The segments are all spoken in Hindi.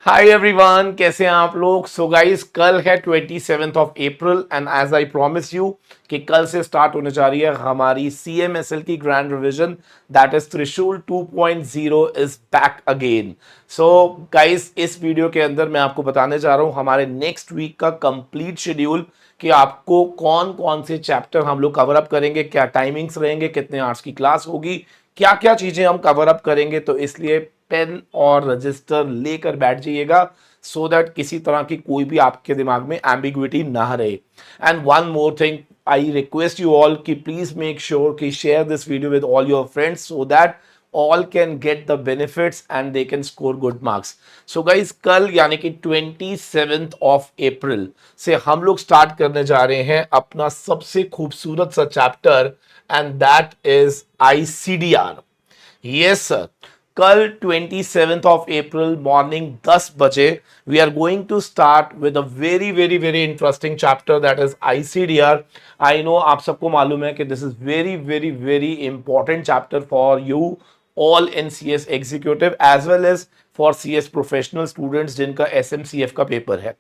हाय एवरीवन, कैसे हैं आप लोग। सो गाइस, कल है 27 अप्रैल and as I promise you कि कल से स्टार्ट होने जा रही है हमारी CMSL की ग्रैंड रिवीजन। दैट इज त्रिशूल 2.0 is back again. So guys, इस वीडियो के अंदर मैं आपको बताने जा रहा हूं हमारे नेक्स्ट वीक का कंप्लीट शेड्यूल कि आपको कौन कौन से चैप्टर हम लोग कवर अप करेंगे, क्या टाइमिंग्स रहेंगे, कितने आवर्स की क्लास होगी, क्या क्या चीजें हम कवर अप करेंगे। तो इसलिए पेन और रजिस्टर लेकर बैठ जाइएगा सो दैट किसी तरह की कोई भी आपके दिमाग में एम्बिग्विटी ना रहे। And one more thing, I request you all कि प्लीज मेक श्योर कि share this video with all your friends so that all can get the benefits and they can score good marks. So guys, कल यानी कि 27 से हम लोग स्टार्ट करने जा रहे हैं अपना सबसे खूबसूरत सा chapter and that is ICDR। Yes sir, कल 27 मॉर्निंग 10 बजे we are going to start with a very very very interesting chapter that is ICDR। I know आप सबको मालूम है कि this is very very very important chapter for you all in CS executive as well as for CS professional students जिनका SMCF का पेपर है।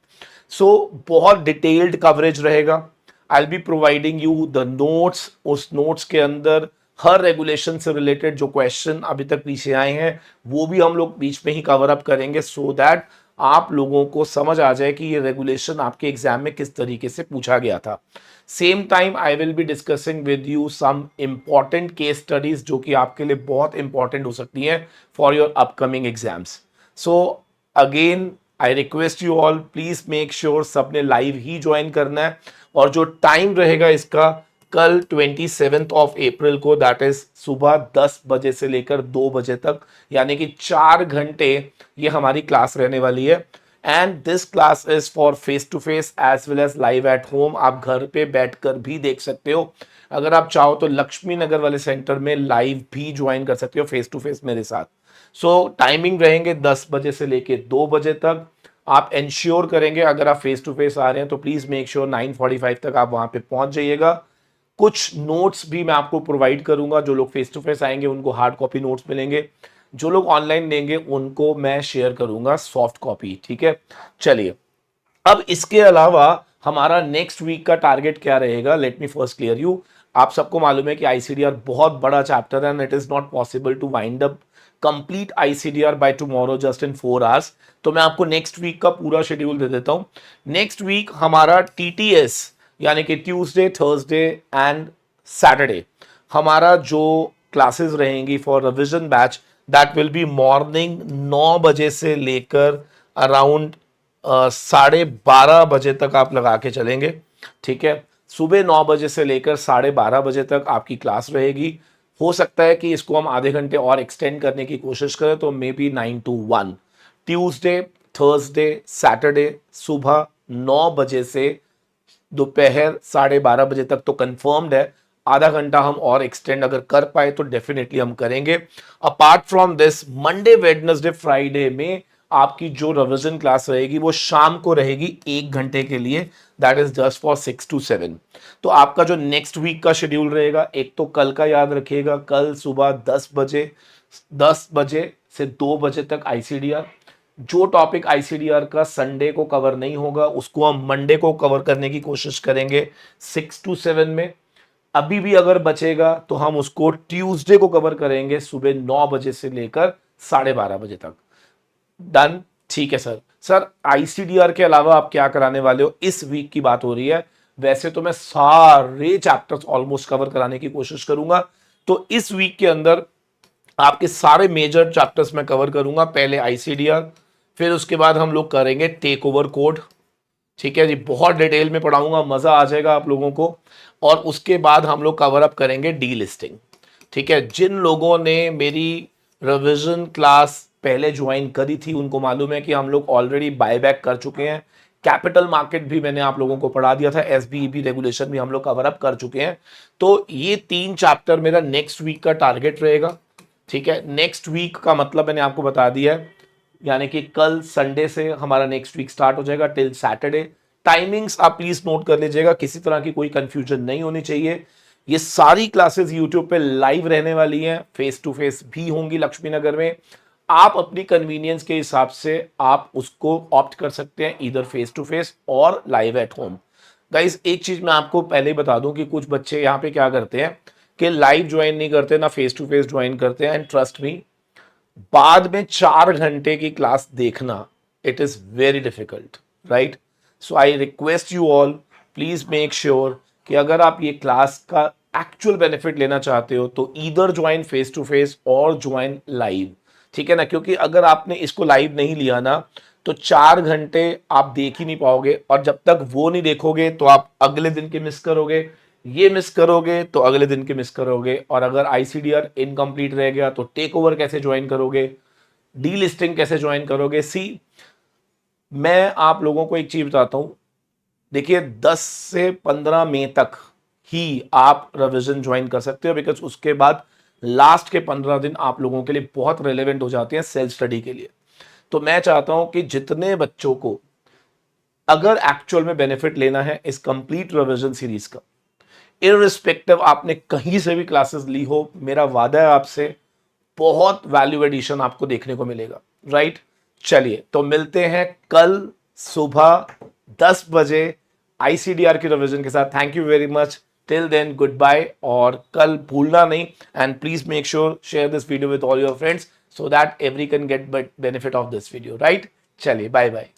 सो बहुत डिटेल्ड कवरेज रहेगा। I be providing you the notes. उस नोट्स के अंदर हर रेगुलेशन से रिलेटेड जो क्वेश्चन अभी तक पीछे आए हैं वो भी हम लोग बीच में ही कवर अप करेंगे सो दैट आप लोगों को समझ आ जाए कि ये रेगुलेशन आपके एग्जाम में किस तरीके से पूछा गया था। Same time I will be discussing with you some important case studies जो कि आपके लिए बहुत इंपॉर्टेंट हो सकती हैं for your upcoming exams. So again I request you all, please make sure सबने लाइव ही ज्वाइन करना है। और जो टाइम रहेगा इसका, कल 27 को दैट इज सुबह 10 बजे से लेकर 2 बजे तक, यानी कि 4 घंटे ये हमारी क्लास रहने वाली है। And this class is for face to face as well as live at home. आप घर पे बैठकर भी देख सकते हो। अगर आप चाहो तो लक्ष्मी नगर वाले सेंटर में लाइव भी ज्वाइन कर सकते हो फेस टू फेस मेरे साथ। सो टाइमिंग रहेंगे 10 बजे से लेके 2 बजे तक। आप इंश्योर करेंगे अगर आप फेस टू फेस आ रहे हैं तो प्लीज मेक श्योर 9:45 तक आप वहां पे पहुंच जाइएगा। कुछ नोट्स भी मैं आपको प्रोवाइड करूंगा। जो लोग फेस टू फेस आएंगे उनको हार्ड कॉपी नोट्स मिलेंगे, जो लोग ऑनलाइन लेंगे उनको मैं शेयर करूंगा सॉफ्ट कॉपी। ठीक है, चलिए। अब इसके अलावा हमारा नेक्स्ट वीक का टारगेट क्या रहेगा, let me first clear you. आप सबको मालूम है कि ICDR बहुत बड़ा चैप्टर है and it is not possible to wind up complete ICDR by tomorrow just in 4 hours. तो मैं आपको नेक्स्ट वीक का पूरा शेड्यूल दे देता हूं। नेक्स्ट वीक हमारा TTS यानी कि ट्यूसडे थर्सडे एंड सैटरडे हमारा जो क्लासेस रहेंगी for revision batch that will be morning 9 बजे से लेकर अराउंड 12:30 बजे तक आप लगा के चलेंगे। ठीक है, सुबह 9 बजे से लेकर 12:30 बजे तक आपकी क्लास रहेगी। हो सकता है कि इसको हम आधे घंटे और एक्सटेंड करने की कोशिश करें तो may be 9 to 1। Tuesday Thursday Saturday सुबह 9 बजे से दोपहर 12:30 बजे तक तो कंफर्म्ड है। आधा घंटा हम और एक्सटेंड अगर कर पाए तो डेफिनेटली हम करेंगे। Apart from this Monday Wednesday Friday में आपकी जो रिवीजन क्लास रहेगी वो शाम को रहेगी 1 घंटे के लिए, that is just for 6 to 7। तो आपका जो नेक्स्ट वीक का शेड्यूल रहेगा, एक तो कल का याद रखिएगा, कल सुबह 10 बजे से 2 बजे तक ICDR। जो टॉपिक ICDR का संडे को कवर नहीं होगा उसको हम मंडे को कवर करने की कोशिश करेंगे 6 to 7 में। अभी भी अगर बचेगा तो हम उसको ट्यूसडे को कवर करेंगे सुबह 9 बजे से लेकर 12:30 बजे तक। डन, ठीक है सर। सर ICDR के अलावा आप क्या कराने वाले हो, इस वीक की बात हो रही है। वैसे तो मैं सारे चैप्टर्स ऑलमोस्ट कवर कराने की कोशिश करूंगा। तो इस वीक के अंदर आपके सारे मेजर चैप्टर्स मैं कवर करूंगा। पहले ICDR, फिर उसके बाद हम लोग करेंगे टेक ओवर कोड। ठीक है जी, बहुत डिटेल में पढ़ाऊंगा, मजा आ जाएगा आप लोगों को। और उसके बाद हम लोग कवर अप करेंगे डी लिस्टिंग। ठीक है, जिन लोगों ने मेरी रिवीजन क्लास पहले ज्वाइन करी थी उनको मालूम है कि हम लोग ऑलरेडी बायबैक कर चुके हैं। कैपिटल मार्केट भी मैंने आप लोगों को पढ़ा दिया था, SBEB रेगुलेशन भी हम लोग कवर अप कर चुके हैं। तो ये 3 चैप्टर मेरा नेक्स्ट वीक का टारगेट रहेगा। ठीक है, नेक्स्ट वीक का मतलब मैंने आपको बता दिया है, यानी कि कल संडे से हमारा नेक्स्ट वीक स्टार्ट हो जाएगा टिल सैटरडे। टाइमिंग्स आप प्लीज नोट कर लीजिएगा, किसी तरह की कोई कंफ्यूजन नहीं होनी चाहिए। ये सारी क्लासेस यूट्यूब पे लाइव रहने वाली हैं, फेस टू फेस भी होंगी लक्ष्मी नगर में। आप अपनी कन्वीनियंस के हिसाब से आप उसको ऑप्ट कर सकते हैं, इधर फेस टू फेस और लाइव एट होम। गाइस एक चीज मैं आपको पहले ही बता दूं कि कुछ बच्चे यहाँ पे क्या करते हैं कि लाइव ज्वाइन नहीं करते ना फेस टू फेस ज्वाइन करते हैं, एंड ट्रस्ट मी, बाद में 4 घंटे की क्लास देखना, it is very difficult, right? So I request you all, please make sure कि अगर आप ये क्लास का एक्चुअल बेनिफिट लेना चाहते हो तो either join face to face और ज्वाइन लाइव, ठीक है ना? क्योंकि अगर आपने इसको लाइव नहीं लिया ना तो 4 घंटे आप देख ही नहीं पाओगे, और जब तक वो नहीं देखोगे तो आप अगले दिन के मिस करोगे, ये मिस करोगे तो अगले दिन के मिस करोगे, और अगर आईसीडीआर इनकम्प्लीट रह गया तो टेक ओवर कैसे ज्वाइन करोगे, डी लिस्टिंग कैसे ज्वाइन करोगे? सी, मैं आप लोगों को एक चीज बताता हूं, देखिए 10 से 15 मई तक ही आप रिवीजन ज्वाइन कर सकते हो, बिकॉज उसके बाद लास्ट के 15 दिन आप लोगों के लिए बहुत रेलेवेंट हो जाते हैं सेल्फ स्टडी के लिए। तो मैं चाहता हूं कि जितने बच्चों को अगर एक्चुअल में बेनिफिट लेना है इस कंप्लीट रिवीजन सीरीज का, इररिस्पेक्टिव आपने कहीं से भी क्लासेस ली हो, मेरा वादा है आपसे बहुत वैल्यू एडिशन आपको देखने को मिलेगा, राइट? चलिए तो मिलते हैं कल सुबह 10 बजे आईसीडीआर की रिवीजन के साथ। Thank you very much, till then goodbye, और कल भूलना नहीं, and please make sure share this video with all your friends so that every can get benefit of this video, right? चलिए बाय बाय।